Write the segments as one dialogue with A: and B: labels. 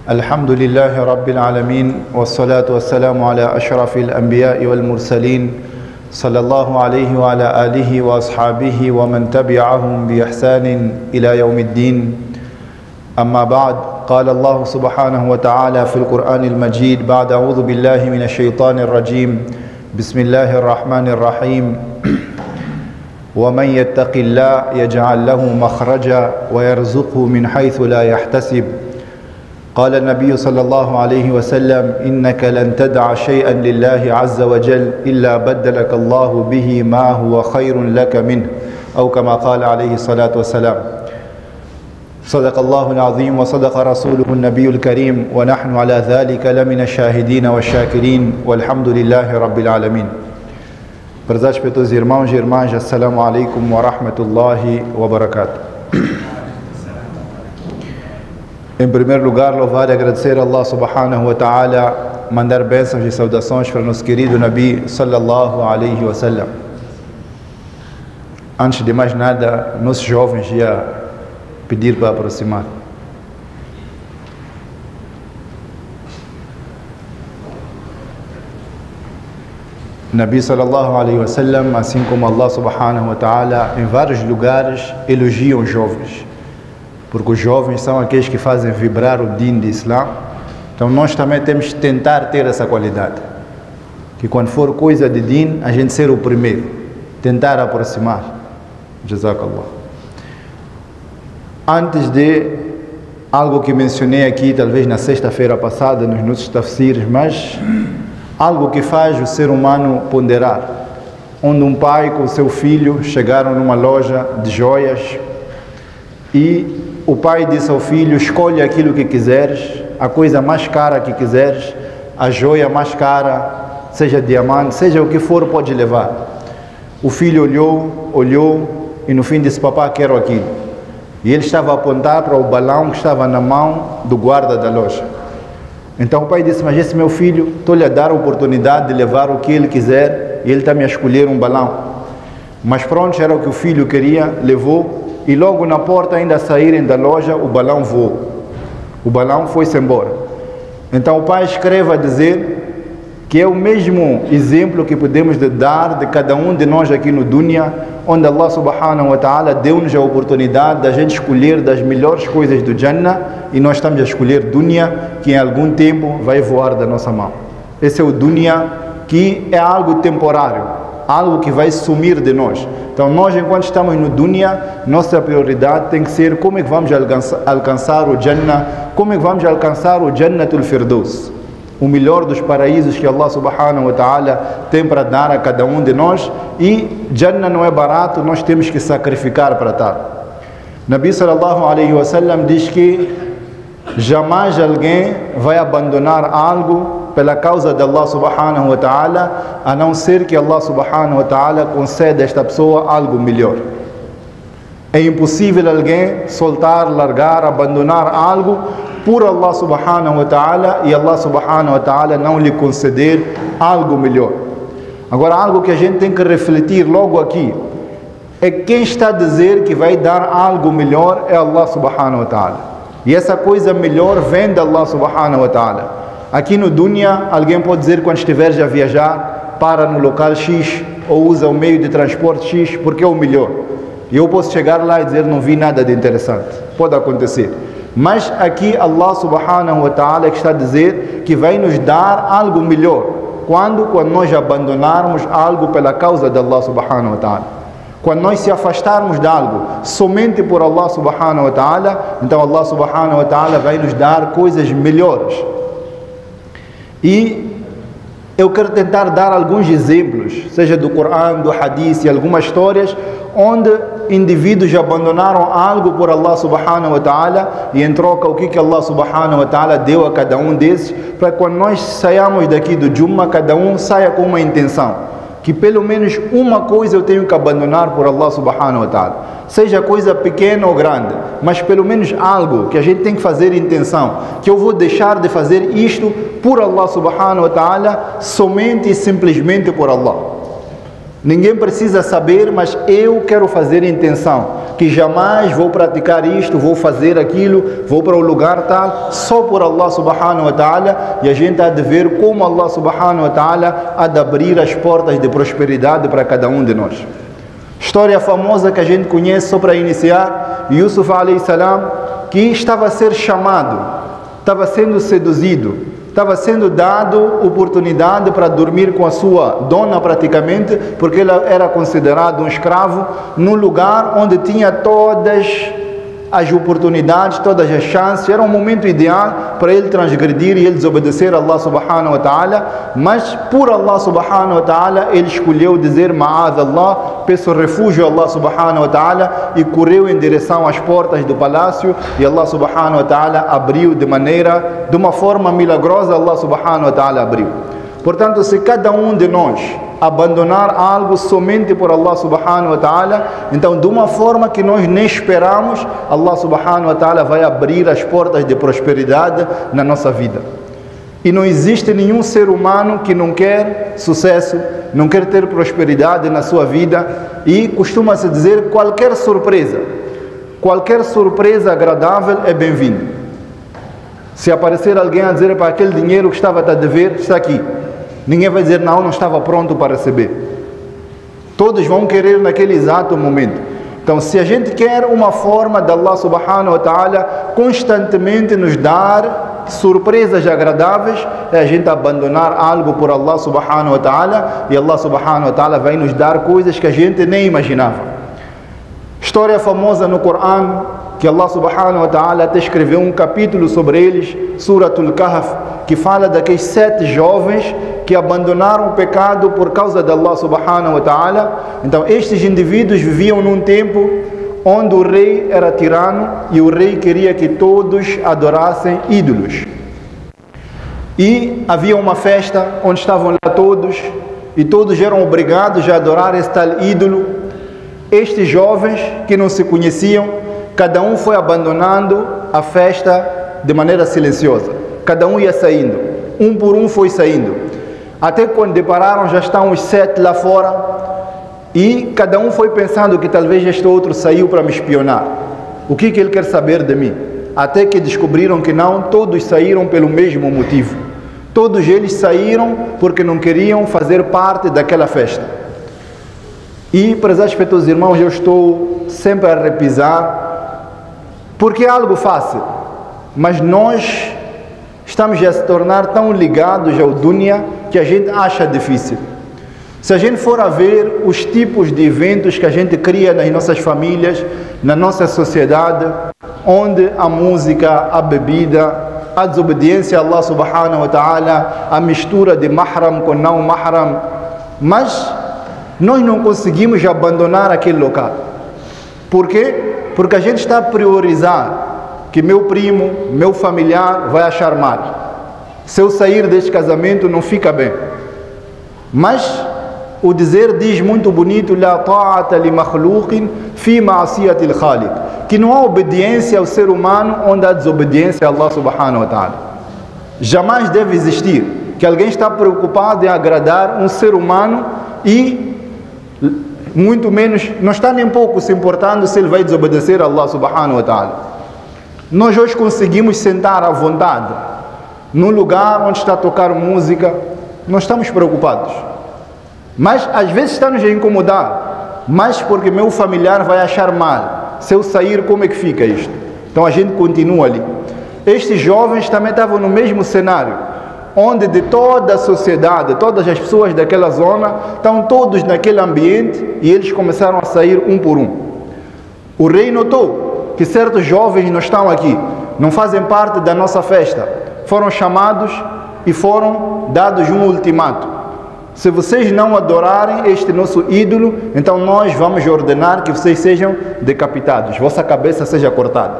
A: الحمد لله رب العالمين والصلاة والسلام على أشرف الأنبياء والمرسلين صلى الله عليه وعلى آله وأصحابه ومن تبعهم بإحسان إلى يوم الدين. أما بعد، قال الله سبحانه وتعالى في القرآن المجيد بعد أعوذ بالله من الشيطان الرجيم بسم الله الرحمن الرحيم ومن يتق الله يجعل له مخرجا ويرزقه من حيث لا يحتسب. قال النبي صلى الله عليه وسلم إنك لن تدع شيئا لله عز وجل إلا بدلك الله به ما هو خير لك منه، أو كما قال عليه الصلاة والسلام. صدق الله العظيم وصدق رسوله النبي الكريم ونحن على ذلك لمن الشاهدين والشاكرين والحمد لله رب العالمين. Prezados para todos os irmãos e irmãs, assalamu alaikum wa rahmatullahi wa barakatuh. Em primeiro lugar, louvar e agradecer a Allah subhanahu wa ta'ala, mandar bênçãos e saudações para o nosso querido Nabi sallallahu alaihi wa sallam. Antes de mais nada, nossos jovens ia pedir para aproximar. Nabi sallallahu alaihi wa sallam, assim como Allah subhanahu wa ta'ala, em vários lugares elogiam os jovens, porque os jovens são aqueles que fazem vibrar o din de Islã. Então nós também temos que tentar ter essa qualidade, que quando for coisa de din, a gente ser o primeiro, tentar aproximar. Jazakallah. Antes de algo que mencionei aqui, talvez na sexta-feira passada, nos nossos tafsirs, mas algo que faz o ser humano ponderar, onde um pai com o seu filho chegaram numa loja de joias e o pai disse ao filho: escolhe aquilo que quiseres, a coisa mais cara que quiseres, a joia mais cara, seja diamante, seja o que for, pode levar. O filho olhou e no fim disse: papá, quero aquilo. E ele estava a apontar para o balão que estava na mão do guarda da loja. Então o pai disse: mas esse meu filho, estou-lhe a dar a oportunidade de levar o que ele quiser e ele está-me a escolher um balão. Mas pronto, era o que o filho queria, levou. E logo na porta, ainda a saírem da loja, o balão voou. O balão foi-se embora. Então o pai escreve a dizer que é o mesmo exemplo que podemos dar de cada um de nós aqui no dunya, onde Allah subhanahu wa ta'ala deu-nos a oportunidade de a gente escolher das melhores coisas do Jannah, e nós estamos a escolher dunya, que em algum tempo vai voar da nossa mão. Esse é o dunya, que é algo temporário, algo que vai sumir de nós. Então nós, enquanto estamos no dunya, nossa prioridade tem que ser como é que vamos alcançar o Jannah, como é que vamos alcançar o Jannatul Firdaus, o melhor dos paraísos que Allah subhanahu wa ta'ala tem para dar a cada um de nós. E Jannah não é barato, nós temos que sacrificar para estar. Nabi sallallahu alaihi wa sallam diz que jamais alguém vai abandonar algo pela causa de Allah subhanahu wa ta'ala, a não ser que Allah subhanahu wa ta'ala conceda a esta pessoa algo melhor. É impossível alguém soltar, largar, abandonar algo por Allah subhanahu wa ta'ala e Allah subhanahu wa ta'ala não lhe conceder algo melhor. Agora, algo que a gente tem que refletir logo aqui é quem está a dizer que vai dar algo melhor é Allah subhanahu wa ta'ala. E essa coisa melhor vem de Allah subhanahu wa ta'ala. Aqui no dunya, alguém pode dizer, quando estiveres a viajar, para no local X ou usa o meio de transporte X porque é o melhor. E eu posso chegar lá e dizer: não vi nada de interessante. Pode acontecer. Mas aqui Allah subhanahu wa ta'ala que está a dizer que vai nos dar algo melhor. Quando nós abandonarmos algo pela causa de Allah subhanahu wa ta'ala. Quando nós se afastarmos de algo somente por Allah subhanahu wa ta'ala, então Allah subhanahu wa ta'ala vai nos dar coisas melhores. E eu quero tentar dar alguns exemplos, seja do Corão, do Hadith e algumas histórias, onde indivíduos abandonaram algo por Allah subhanahu wa ta'ala e em troca o que Allah subhanahu wa ta'ala deu a cada um desses, para que quando nós saiamos daqui do Jumma, cada um saia com uma intenção, que pelo menos uma coisa eu tenho que abandonar por Allah subhanahu wa ta'ala, seja coisa pequena ou grande, mas pelo menos algo que a gente tem que fazer intenção, que eu vou deixar de fazer isto por Allah subhanahu wa ta'ala, somente e simplesmente por Allah. Ninguém precisa saber, mas eu quero fazer intenção. que jamais vou praticar isto, vou fazer aquilo, vou para o lugar tal, só por Allah subhanahu wa ta'ala, e a gente há de ver como Allah subhanahu wa ta'ala há de abrir as portas de prosperidade para cada um de nós. História famosa que a gente conhece, só para iniciar, Yusuf alayhi salam, que estava a ser chamado, estava sendo seduzido, estava sendo dado oportunidade para dormir com a sua dona praticamente, porque ele era considerado um escravo, num lugar onde tinha todas as oportunidades, todas as chances. Era um momento ideal para ele transgredir e ele desobedecer a Allah subhanahu wa ta'ala, mas por Allah subhanahu wa ta'ala ele escolheu dizer ma'ad Allah, peço refúgio a Allah subhanahu wa ta'ala, e correu em direção às portas do palácio, e Allah subhanahu wa ta'ala abriu de uma forma milagrosa. Allah subhanahu wa ta'ala abriu. Portanto, se cada um de nós abandonar algo somente por Allah subhanahu wa ta'ala, então de uma forma que nós nem esperamos, Allah subhanahu wa ta'ala vai abrir as portas de prosperidade na nossa vida. E não existe nenhum ser humano que não quer sucesso, não quer ter prosperidade na sua vida, e costuma-se dizer qualquer surpresa agradável é bem-vinda. Se aparecer alguém a dizer para aquele dinheiro que estava a dever, está aqui. Ninguém vai dizer não estava pronto para receber. Todos vão querer naquele exato momento. Então, se a gente quer uma forma de Allah subhanahu wa ta'ala constantemente nos dar surpresas agradáveis, é a gente abandonar algo por Allah subhanahu wa ta'ala, e Allah subhanahu wa ta'ala vai nos dar coisas que a gente nem imaginava. História famosa no Corão, que Allah subhanahu wa ta'ala até escreveu um capítulo sobre eles, Suratul Kahf, que fala daqueles 7 jovens que abandonaram o pecado por causa de Allah subhanahu wa ta'ala. Então estes indivíduos viviam num tempo onde o rei era tirano e o rei queria que todos adorassem ídolos. E havia uma festa onde estavam lá todos, e todos eram obrigados a adorar esse tal ídolo. Estes jovens que não se conheciam, cada um foi abandonando a festa de maneira silenciosa. Cada um ia saindo, um por um foi saindo. Até quando depararam, já estão os 7 lá fora, e cada um foi pensando que talvez este outro saiu para me espionar. O que ele quer saber de mim? Até que descobriram que não, todos saíram pelo mesmo motivo. Todos eles saíram porque não queriam fazer parte daquela festa. E, prezados respeitos irmãos, eu estou sempre a repisar, porque é algo fácil, mas nós estamos a se tornar tão ligados ao dunya que a gente acha difícil. Se a gente for a ver os tipos de eventos que a gente cria nas nossas famílias, na nossa sociedade, onde a música, a bebida, a desobediência a Allah subhanahu wa ta'ala, a mistura de mahram com não mahram, mas nós não conseguimos abandonar aquele local. Por quê? Porque a gente está a priorizar que meu primo, meu familiar vai achar mal. Se eu sair deste casamento não fica bem. Mas o dizer diz muito bonito, La ta'ata li makhluqin fi ma'asiyati al-khaliq, que não há obediência ao ser humano onde há desobediência a Allah subhanahu wa ta'ala. Jamais deve existir que alguém está preocupado em agradar um ser humano e muito menos, não está nem pouco se importando se ele vai desobedecer a Allah subhanahu wa ta'ala. Nós hoje conseguimos sentar à vontade num lugar onde está a tocar música, não estamos preocupados. Mas às vezes está-nos a incomodar, mas porque meu familiar vai achar mal. Se eu sair, como é que fica isto? Então a gente continua ali. Estes jovens também estavam no mesmo cenário, onde de toda a sociedade, todas as pessoas daquela zona, estão todos naquele ambiente, e eles começaram a sair um por um. O rei notou que certos jovens não estão aqui, não fazem parte da nossa festa. Foram chamados e foram dados um ultimato. Se vocês não adorarem este nosso ídolo, então nós vamos ordenar que vocês sejam decapitados, vossa cabeça seja cortada.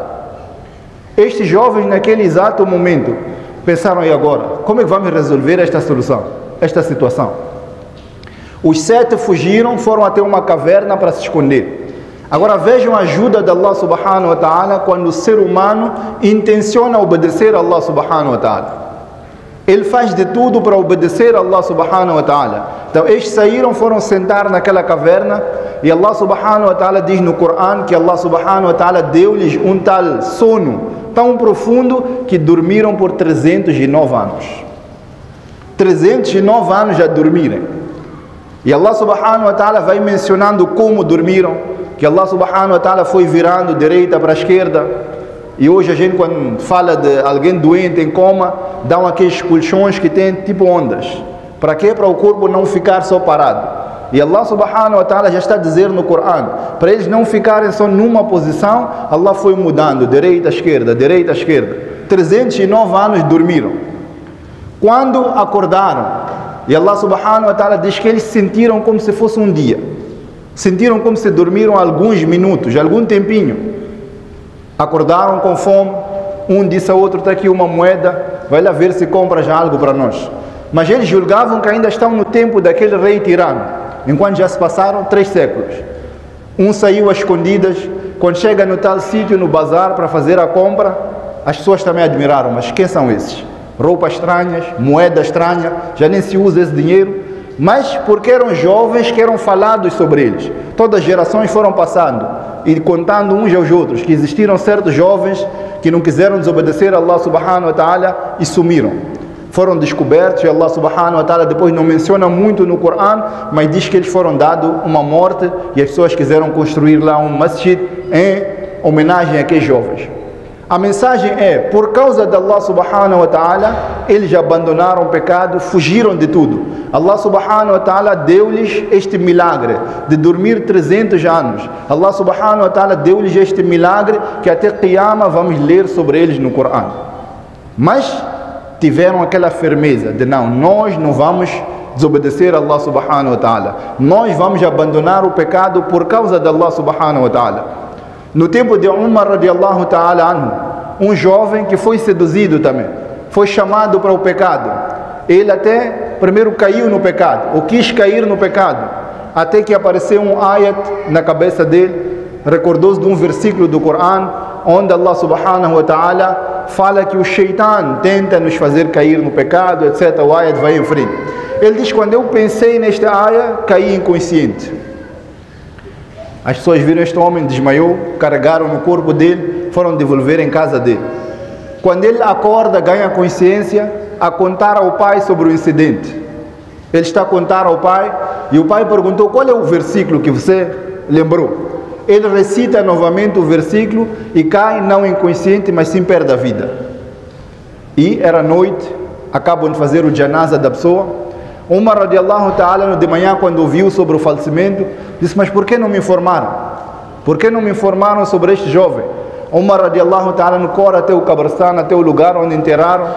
A: Estes jovens naquele exato momento pensaram, e agora? Como é que vamos resolver esta situação? Os 7 fugiram, foram até uma caverna para se esconder. Agora vejam a ajuda de Allah subhanahu wa ta'ala quando o ser humano intenciona obedecer a Allah subhanahu wa ta'ala. Ele faz de tudo para obedecer a Allah subhanahu wa ta'ala. Então estes saíram, foram sentar naquela caverna, E Allah subhanahu wa ta'ala diz no Corão que Allah subhanahu wa ta'ala deu-lhes um tal sono tão profundo que dormiram por 309 anos. 309 anos já dormirem. E Allah subhanahu wa ta'ala vai mencionando como dormiram, que Allah subhanahu wa ta'ala foi virando direita para a esquerda. E hoje a gente, quando fala de alguém doente em coma, dão aqueles colchões que têm tipo ondas. Para quê? Para o corpo não ficar só parado. E Allah subhanahu wa ta'ala já está a dizer no Corão, para eles não ficarem só numa posição, Allah foi mudando, direita, esquerda, direita, esquerda. 309 anos dormiram. Quando acordaram, e Allah subhanahu wa ta'ala diz que eles sentiram como se fosse um dia. Sentiram como se dormiram alguns minutos, algum tempinho. Acordaram com fome, um disse ao outro, está aqui uma moeda, vai lá ver se compra já algo para nós. Mas eles julgavam que ainda estão no tempo daquele rei tirano, enquanto já se passaram 3 séculos. Um saiu às escondidas, quando chega no tal sítio, no bazar, para fazer a compra, as pessoas também admiraram, mas quem são esses? Roupas estranhas, moeda estranha, já nem se usa esse dinheiro, mas porque eram jovens que eram falados sobre eles. Todas as gerações foram passando e contando uns aos outros que existiram certos jovens que não quiseram desobedecer a Allah subhanahu wa ta'ala e sumiram. Foram descobertos e Allah subhanahu wa ta'ala depois não menciona muito no Corão, mas diz que eles foram dados uma morte e as pessoas quiseram construir lá um masjid em homenagem àqueles jovens. A mensagem é, por causa de Allah subhanahu wa ta'ala, eles abandonaram o pecado, fugiram de tudo. Allah subhanahu wa ta'ala deu-lhes este milagre de dormir 300 anos. Allah subhanahu wa ta'ala deu-lhes este milagre que até Qiyamah vamos ler sobre eles no Corão. Mas tiveram aquela firmeza de não, nós não vamos desobedecer a Allah subhanahu wa ta'ala. Nós vamos abandonar o pecado por causa de Allah subhanahu wa ta'ala. No tempo de Umar radiallahu ta'ala anhu, um jovem que foi seduzido também, foi chamado para o pecado. Ele até primeiro caiu no pecado, ou quis cair no pecado, até que apareceu um ayat na cabeça dele, recordou-se de um versículo do Corão, onde Allah subhanahu wa ta'ala fala que o shaitan tenta nos fazer cair no pecado, etc. O ayat vai em frente. Ele diz, quando eu pensei nesta ayat, caí inconsciente. As pessoas viram este homem, desmaiou, carregaram no corpo dele, foram devolver em casa dele. Quando ele acorda, ganha consciência, a contar ao pai sobre o incidente. Ele está a contar ao pai, e o pai perguntou, qual é o versículo que você lembrou? Ele recita novamente o versículo e cai, não inconsciente, mas sim perde a vida. E era noite, acabam de fazer o janaza da pessoa. Umar radiallahu ta'ala de manhã, quando ouviu sobre o falecimento, disse, mas por que não me informaram? Por que não me informaram sobre este jovem? Umar radiallahu ta'ala corre até o Kabristan, até o lugar onde enterraram,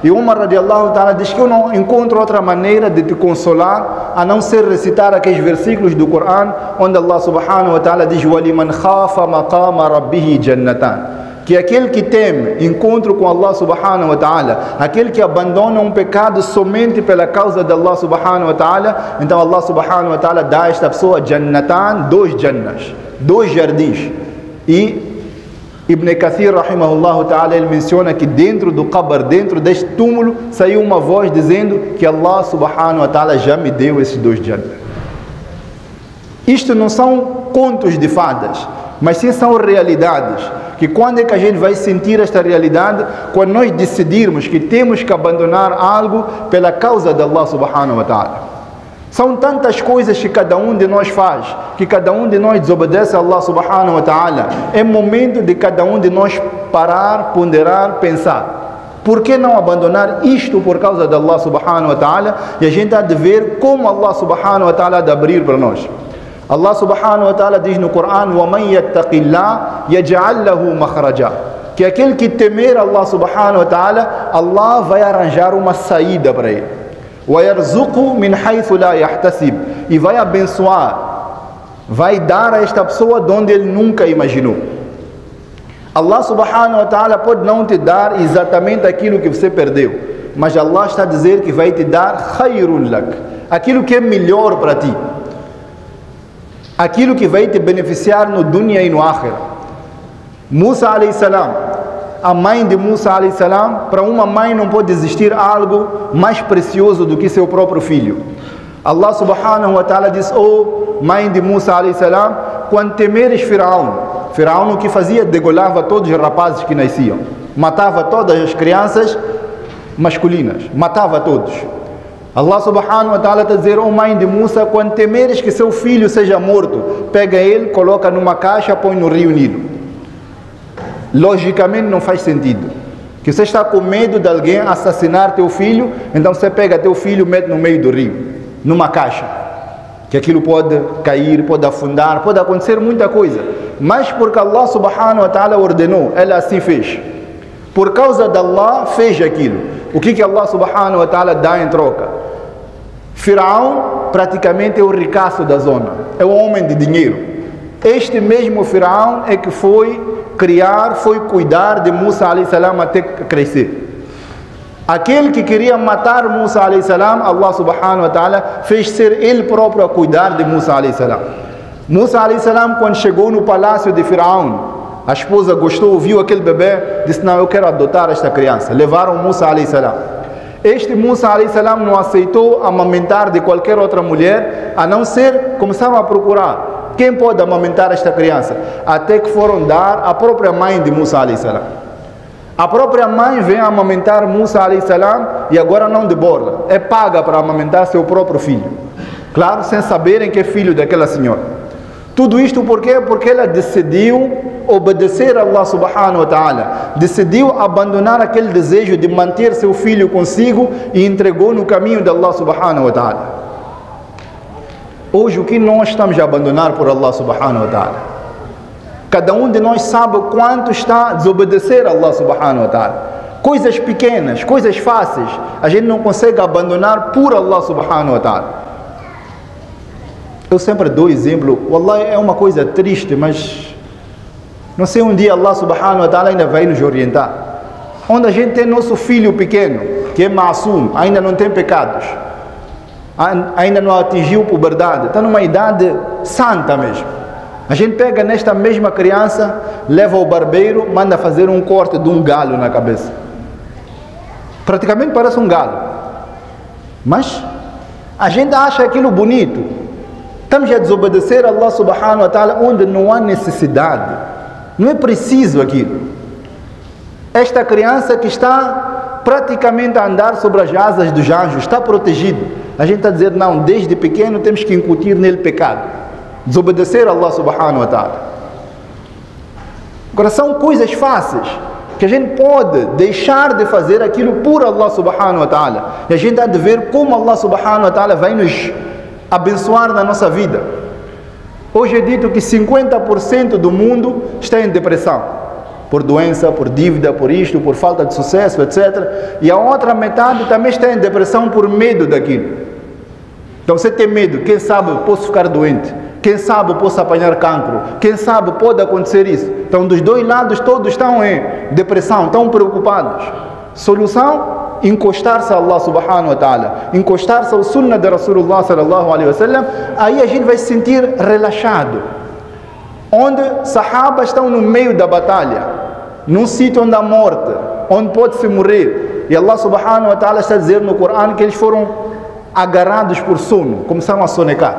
A: e Umar radiallahu ta'ala diz que eu não encontro outra maneira de te consolar a não ser recitar aqueles versículos do Corão onde Allah subhanahu wa ta'ala diz وَلِمَنْ خَافَ مَقَامَ رَبِّهِ جَنَّتَانِ, que aquele que teme encontro com Allah subhanahu wa ta'ala, aquele que abandona um pecado somente pela causa de Allah subhanahu wa ta'ala, então Allah subhanahu wa ta'ala dá a esta pessoa jannatan, 2 jannas, 2 jardins. E Ibn Kathir rahimahullah ta'ala, ele menciona que dentro do qabr, dentro deste túmulo, saiu uma voz dizendo que Allah subhanahu wa ta'ala já me deu esses 2 jannas. Isto não são contos de fadas, mas sim são realidades, que quando é que a gente vai sentir esta realidade? Quando nós decidirmos que temos que abandonar algo pela causa de Allah subhanahu wa ta'ala. São tantas coisas que cada um de nós faz, que cada um de nós desobedece a Allah subhanahu wa ta'ala. É momento de cada um de nós parar, ponderar, pensar. Por que não abandonar isto por causa de Allah subhanahu wa ta'ala? E a gente há de ver como Allah subhanahu wa ta'ala há de abrir para nós. Allah subhanahu wa ta'ala diz no Corão, وَمَنْ يَتَّقِ اللَّهَ يَجْعَلْ لَهُ مَخْرَجًا, que aquele que temer Allah subhanahu wa ta'ala, Allah vai arranjar uma saída para ele. وَيَرْزُقُ مِنْ حَيْثُ لَا يَحْتَسِبُ, e vai abençoar, vai dar a esta pessoa de onde ele nunca imaginou. Allah subhanahu wa ta'ala pode não te dar exatamente aquilo que você perdeu, mas Allah está a dizer que vai te dar khayrun lak, aquilo que é melhor para ti, aquilo que vai te beneficiar no dunya e no akhira. Musa alayhi salam, a mãe de Musa alayhi salam, para uma mãe não pode existir algo mais precioso do que seu próprio filho. Allah subhanahu wa ta'ala diz: oh mãe de Musa alayhi salam, quando temeres Firaun, o que fazia? Degolava todos os rapazes que nasciam, matava todas as crianças masculinas, matava todos. Allah subhanahu wa ta'ala está a dizer: oh mãe de Musa, quando temeres que seu filho seja morto, pega ele, coloca numa caixa, põe no rio Nilo. Logicamente não faz sentido. Que você está com medo de alguém assassinar teu filho, então você pega teu filho e mete no meio do rio, numa caixa, que aquilo pode cair, pode afundar, pode acontecer muita coisa, mas porque Allah subhanahu wa ta'ala ordenou, ela assim fez. Por causa de Allah fez aquilo. O que Allah subhanahu wa ta'ala dá em troca? Firaun praticamente é o ricaço da zona, é o homem de dinheiro. Este mesmo Firaun é que foi criar, foi cuidar de Musa alayhi salam até crescer. Aquele que queria matar Musa alayhi salam, Allah subhanahu wa ta'ala fez ser ele próprio a cuidar de Musa alayhi salam. Musa alayhi salam, quando chegou no palácio de Firaun, a esposa gostou, viu aquele bebê, disse: não, eu quero adotar esta criança. Levaram Musa alayhi salam. Este Musa alayhi salam não aceitou amamentar de qualquer outra mulher, a não ser, começaram a procurar quem pode amamentar esta criança, até que foram dar a própria mãe de Musa alayhi salam. A própria mãe vem amamentar Musa alayhi salam e agora não de borla, é paga para amamentar seu próprio filho, claro, sem saberem que é filho daquela senhora. Tudo isto por quê? Porque ela decidiu obedecer a Allah subhanahu wa ta'ala, decidiu abandonar aquele desejo de manter seu filho consigo e entregou no caminho de Allah subhanahu wa ta'ala. Hoje o que nós estamos a abandonar por Allah subhanahu wa ta'ala? Cada um de nós sabe quanto está a desobedecer a Allah subhanahu wa ta'ala. Coisas pequenas, coisas fáceis, a gente não consegue abandonar por Allah subhanahu wa ta'ala. Eu sempre dou exemplo, Wallah, é uma coisa triste, mas não sei, um dia Allah subhanahu wa ta'ala ainda vai nos orientar. Onde a gente tem nosso filho pequeno, que é ma'asum, ainda não tem pecados, ainda não atingiu puberdade, está numa idade santa mesmo. A gente pega nesta mesma criança, leva ao barbeiro, manda fazer um corte de um galho na cabeça. Praticamente parece um galo. Mas a gente acha aquilo bonito. Estamos a desobedecer a Allah subhanahu wa ta'ala onde não há necessidade. Não é preciso aquilo. Esta criança que está praticamente a andar sobre as asas dos anjos, está protegido. A gente está a dizer: não, desde pequeno temos que incutir nele pecado, desobedecer a Allah subhanahu wa ta'ala. Agora são coisas fáceis que a gente pode deixar de fazer aquilo por Allah subhanahu wa ta'ala, e a gente há de ver como Allah subhanahu wa ta'ala vai nos abençoar na nossa vida. Hoje é dito que 50% do mundo está em depressão, por doença, por dívida, por isto, por falta de sucesso, etc. E a outra metade também está em depressão por medo daquilo. Então você tem medo, quem sabe posso ficar doente, quem sabe posso apanhar cancro, quem sabe pode acontecer isso. Então dos dois lados todos estão em depressão, estão preocupados. Solução? Encostar-se a Allah subhanahu wa ta'ala, encostar-se ao sunnah de Rasulullah sallallahu alaihi wasallam. Aí a gente vai se sentir relaxado. Onde sahabas estão no meio da batalha, num sítio onde há morte, onde pode-se morrer, e Allah subhanahu wa ta'ala está a dizer no Corão que eles foram agarrados por sono, começaram a sonecar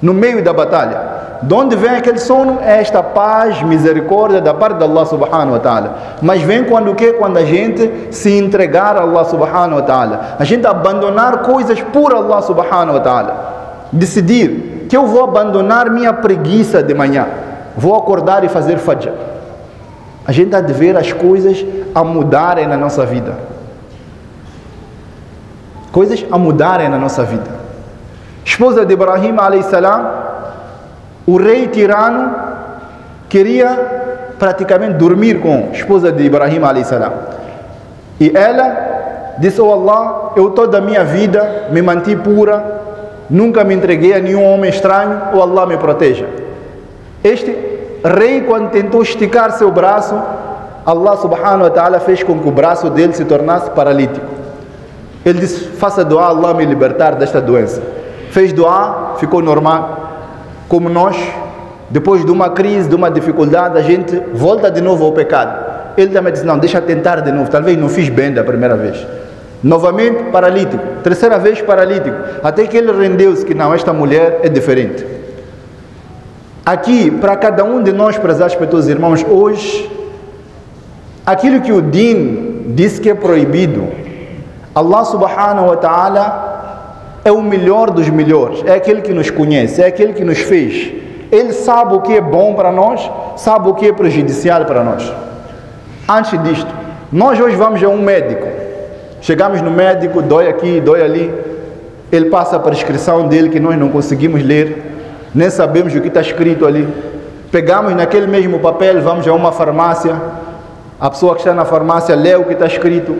A: no meio da batalha. De onde vem aquele sono? É esta paz, misericórdia da parte de Allah subhanahu wa ta'ala. Mas vem quando o quê? Quando a gente se entregar a Allah subhanahu wa ta'ala, a gente abandonar coisas por Allah subhanahu wa ta'ala, decidir que eu vou abandonar minha preguiça de manhã, vou acordar e fazer fajr. A gente há de ver as coisas a mudarem na nossa vida, coisas a mudarem na nossa vida. Esposa de Ibrahim alayhi salam, o rei tirano queria praticamente dormir com a esposa de Ibrahim alayhi salam, e ela disse: oh Allah, eu toda a minha vida me mantive pura, nunca me entreguei a nenhum homem estranho, oh Allah me proteja. Este rei, quando tentou esticar seu braço, Allah subhanahu wa ta'ala fez com que o braço dele se tornasse paralítico. Ele disse: faça dua, Allah me libertar desta doença. Fez dua, ficou normal. Como nós, depois de uma crise, de uma dificuldade, a gente volta de novo ao pecado. Ele também disse: não, deixa tentar de novo, talvez não fiz bem da primeira vez. Novamente paralítico, terceira vez paralítico, até que ele rendeu-se que não, esta mulher é diferente. Aqui, para cada um de nós, prezados pelos irmãos, hoje, aquilo que o Din diz que é proibido, Allah subhanahu wa ta'ala é o melhor dos melhores, é aquele que nos conhece, é aquele que nos fez. Ele sabe o que é bom para nós, sabe o que é prejudicial para nós. Antes disto, nós hoje vamos a um médico. Chegamos no médico, dói aqui, dói ali. Ele passa a prescrição dele que nós não conseguimos ler, nem sabemos o que está escrito ali. Pegamos naquele mesmo papel, vamos a uma farmácia. A pessoa que está na farmácia lê o que está escrito,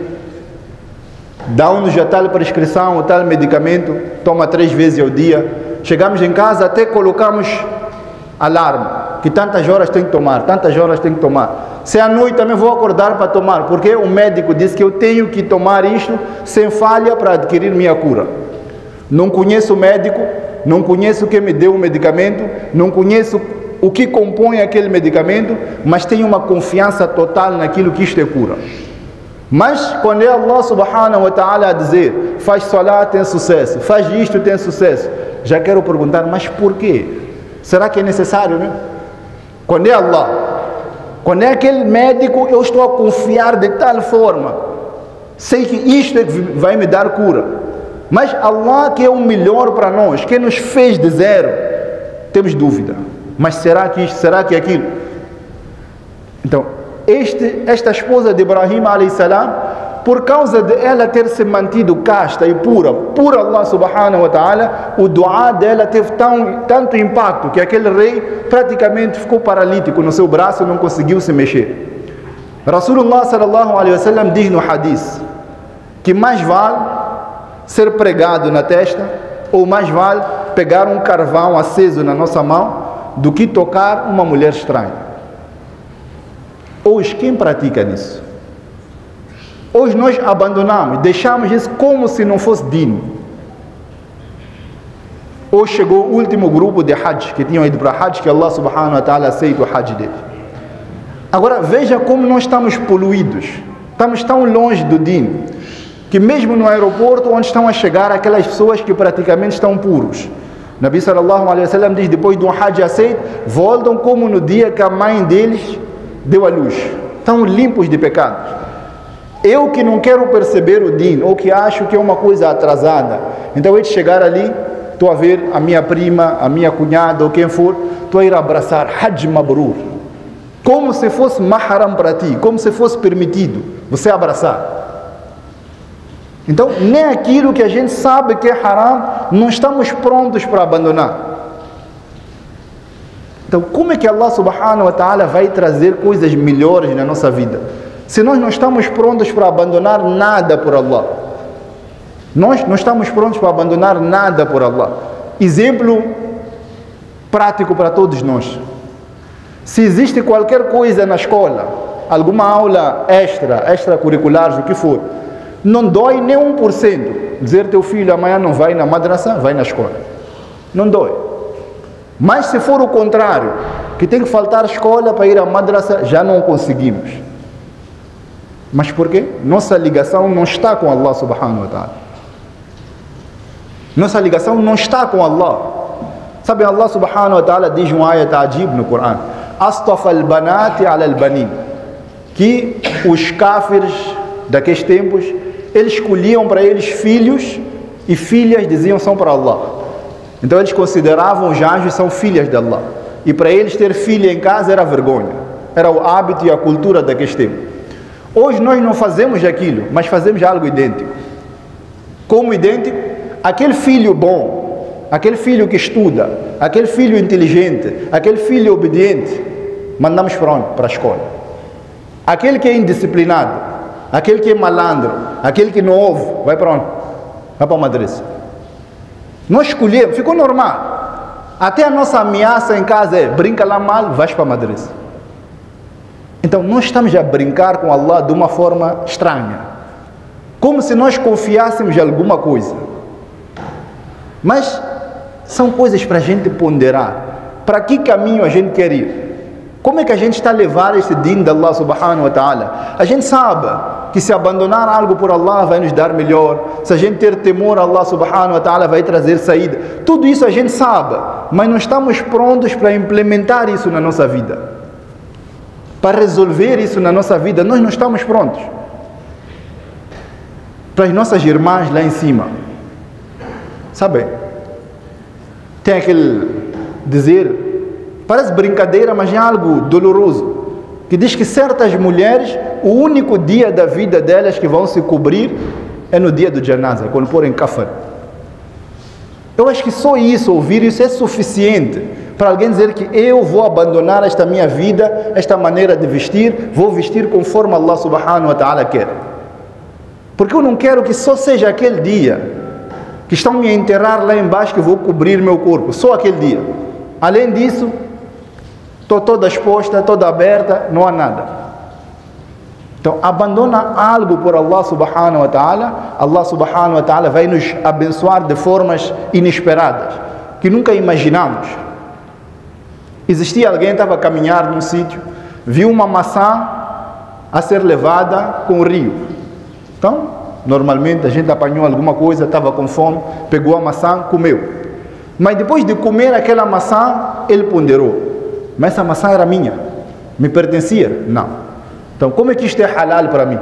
A: dá-nos a tal prescrição, o tal medicamento, toma 3 vezes ao dia. Chegamos em casa, até colocamos alarme, que tantas horas tem que tomar, tantas horas tem que tomar. Se à noite também vou acordar para tomar, porque o médico disse que eu tenho que tomar isto sem falha para adquirir minha cura. Não conheço o médico, não conheço quem me deu o medicamento, não conheço o que compõe aquele medicamento, mas tenho uma confiança total naquilo que isto é cura. Mas quando é Allah subhanahu wa ta'ala a dizer, faz salat, tem sucesso, faz isto, tem sucesso, já quero perguntar, mas por quê? Será que é necessário, né? Quando é Allah, quando é aquele médico, eu estou a confiar de tal forma, sei que isto é que vai me dar cura. Mas Allah, que é o melhor para nós, que nos fez de zero, temos dúvida. Mas será que isto, será que aquilo? Então, esta esposa de Ibrahim a.s., por causa de ela ter se mantido casta e pura, por Allah subhanahu wa ta'ala, o dua dela teve tanto impacto que aquele rei praticamente ficou paralítico no seu braço e não conseguiu se mexer. Rasulullah sallallahu alaihi wasallam diz no hadith que mais vale ser pregado na testa ou mais vale pegar um carvão aceso na nossa mão do que tocar uma mulher estranha. Hoje, quem pratica isso? Hoje nós abandonamos, deixamos isso como se não fosse digno. Hoje chegou o último grupo de Hajj, que tinham ido para Hajj, que Allah subhanahu wa ta'ala aceita o Hajj deles. Agora veja como nós estamos poluídos, estamos tão longe do din, que mesmo no aeroporto onde estão a chegar aquelas pessoas que praticamente estão puros, Nabi sallallahu alaihi wasallam diz, depois de um Hajj aceito, voltam como no dia que a mãe deles deu à luz, estão limpos de pecados. Eu que não quero perceber o din, ou que acho que é uma coisa atrasada, então eu de chegar ali, estou a ver a minha prima, a minha cunhada, ou quem for, estou a ir abraçar, Hajj Mabrur, como se fosse mahram para ti, como se fosse permitido você abraçar. Então, nem aquilo que a gente sabe que é haram, não estamos prontos para abandonar. Então, como é que Allah subhanahu wa ta'ala vai trazer coisas melhores na nossa vida, se nós não estamos prontos para abandonar nada por Allah? Nós não estamos prontos para abandonar nada por Allah. Exemplo prático para todos nós. Se existe qualquer coisa na escola, alguma aula extracurricular, o que for, não dói nem 1%. Dizer teu filho amanhã não vai na madrasa, vai na escola. Não dói. Mas se for o contrário, que tem que faltar escola para ir à madrasa, já não conseguimos. Mas por quê? Nossa ligação não está com Allah subhanahu wa ta'ala. Nossa ligação não está com Allah. Sabe, Allah subhanahu wa ta'ala diz um ayat ajib no Corão, astafa al-banati ala al-banin, que os kafirs daqueles tempos, eles escolhiam para eles filhos e filhas, diziam, são para Allah. Então eles consideravam os anjos são filhas de Allah, e para eles ter filha em casa era vergonha, era o hábito e a cultura daqueles tempos. Hoje nós não fazemos aquilo, mas fazemos algo idêntico. Como idêntico? Aquele filho bom, aquele filho que estuda, aquele filho inteligente, aquele filho obediente, mandamos para onde? Para a escola. Aquele que é indisciplinado, aquele que é malandro, aquele que não ouve, vai para onde? Vai para a madrasa. Nós escolhemos, ficou normal. Até a nossa ameaça em casa é, brinca lá mal, vais para a madrasa. Então nós estamos a brincar com Allah de uma forma estranha, como se nós confiássemos em alguma coisa. Mas são coisas para a gente ponderar. Para que caminho a gente quer ir? Como é que a gente está a levar este din de Allah subhanahu wa ta'ala? A gente sabe que se abandonar algo por Allah vai nos dar melhor, se a gente ter temor a Allah subhanahu wa ta'ala vai trazer saída. Tudo isso a gente sabe, mas não estamos prontos para implementar isso na nossa vida, para resolver isso na nossa vida. Nós não estamos prontos. Para as nossas irmãs lá em cima, sabe, tem aquele dizer, parece brincadeira, mas é algo doloroso, que diz que certas mulheres, o único dia da vida delas que vão se cobrir é no dia do janaza, quando forem kafan. Eu acho que só isso, ouvir isso é suficiente para alguém dizer que eu vou abandonar esta minha vida, esta maneira de vestir, vou vestir conforme Allah subhanahu wa ta'ala quer. Porque eu não quero que só seja aquele dia que estão me enterrar lá embaixo que vou cobrir meu corpo, só aquele dia. Além disso, estou toda exposta, toda aberta, não há nada. Então, abandona algo por Allah subhanahu wa ta'ala, Allah subhanahu wa ta'ala vai nos abençoar de formas inesperadas, que nunca imaginamos. Existia alguém, estava a caminhar num sítio, viu uma maçã a ser levada com o rio. Então, normalmente a gente apanhou alguma coisa, estava com fome, pegou a maçã, comeu. Mas depois de comer aquela maçã, ele ponderou: mas essa maçã era minha, me pertencia? Não. Então, como é que isto é halal para mim?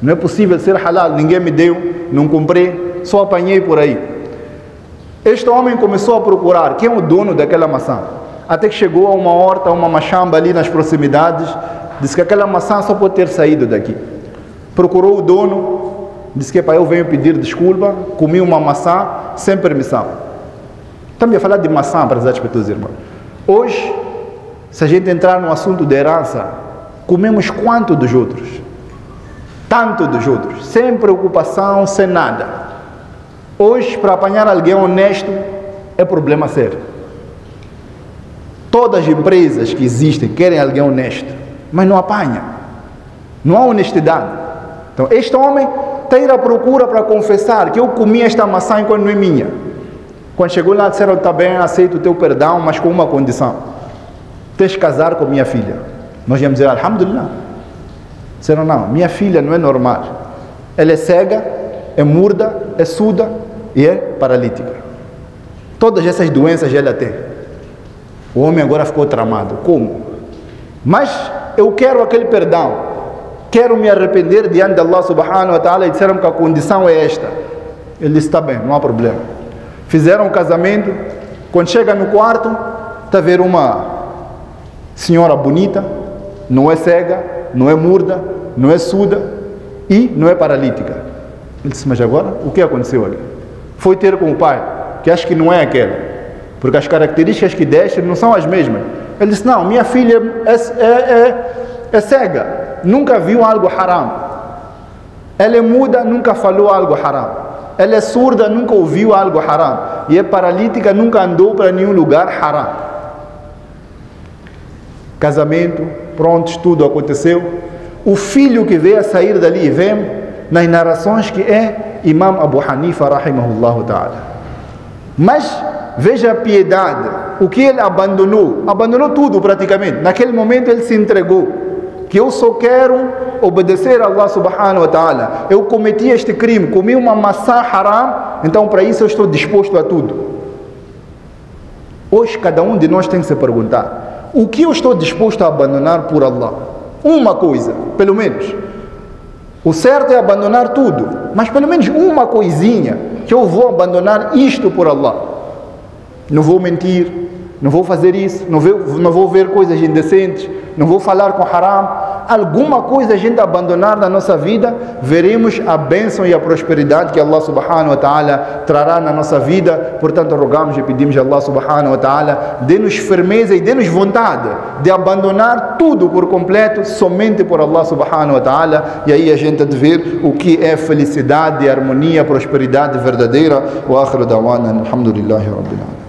A: Não é possível ser halal, ninguém me deu, não comprei, só apanhei por aí. Este homem começou a procurar quem é o dono daquela maçã, até que chegou a uma horta, a uma machamba ali nas proximidades, disse que aquela maçã só pode ter saído daqui. Procurou o dono, disse que eu venho pedir desculpa, comi uma maçã sem permissão. Estamos a falar de maçã para as pessoas, irmãos. Hoje, se a gente entrar no assunto de herança, comemos quanto dos outros? Tanto dos outros, sem preocupação, sem nada. Hoje, para apanhar alguém honesto, é problema sério. Todas as empresas que existem querem alguém honesto, mas não apanha. Não há honestidade. Então, este homem está a ir à procura para confessar que eu comi esta maçã enquanto não é minha. Quando chegou lá, disseram: está bem, aceito o teu perdão, mas com uma condição: tens de casar com minha filha. Nós íamos dizer: alhamdulillah. Disseram: não, minha filha não é normal. Ela é cega, é muda, é surda e é paralítica. Todas essas doenças ela tem. O homem agora ficou tramado. Como? Mas eu quero aquele perdão. Quero me arrepender diante de Allah subhanahu wa ta'ala, e disseram que a condição é esta. Ele disse: está bem, não há problema. Fizeram um casamento. Quando chega no quarto, está a ver uma senhora bonita, não é cega, não é muda, não é surda e não é paralítica. Ele disse: mas agora, o que aconteceu ali? Foi ter com o pai, que acho que não é aquela, porque as características que deixam não são as mesmas. Ele disse: não, minha filha é cega, nunca viu algo haram. Ela é muda, nunca falou algo haram. Ela é surda, nunca ouviu algo haram. E é paralítica, nunca andou para nenhum lugar haram. Casamento, pronto, tudo aconteceu. O filho que veio a sair dali, vem nas narrações que é Imam Abu Hanifa rahimahullah ta'ala. Mas veja a piedade, o que ele abandonou tudo praticamente. Naquele momento ele se entregou, que eu só quero obedecer a Allah subhanahu wa ta'ala. Eu cometi este crime, comi uma maçã haram, então para isso eu estou disposto a tudo. Hoje cada um de nós tem que se perguntar: o que eu estou disposto a abandonar por Allah? Uma coisa, pelo menos. O certo é abandonar tudo, mas pelo menos uma coisinha, que eu vou abandonar isto por Allah. Não vou mentir, não vou fazer isso, não vou ver coisas indecentes, não vou falar com haram. Alguma coisa a gente abandonar na nossa vida, veremos a bênção e a prosperidade que Allah subhanahu wa ta'ala trará na nossa vida. Portanto, rogamos e pedimos a Allah subhanahu wa ta'ala, dê-nos firmeza e dê-nos vontade de abandonar tudo por completo, somente por Allah subhanahu wa ta'ala. E aí a gente de ver o que é felicidade, harmonia, prosperidade verdadeira. Wa akhiru da'wana, alhamdulillahi rabbil alamin.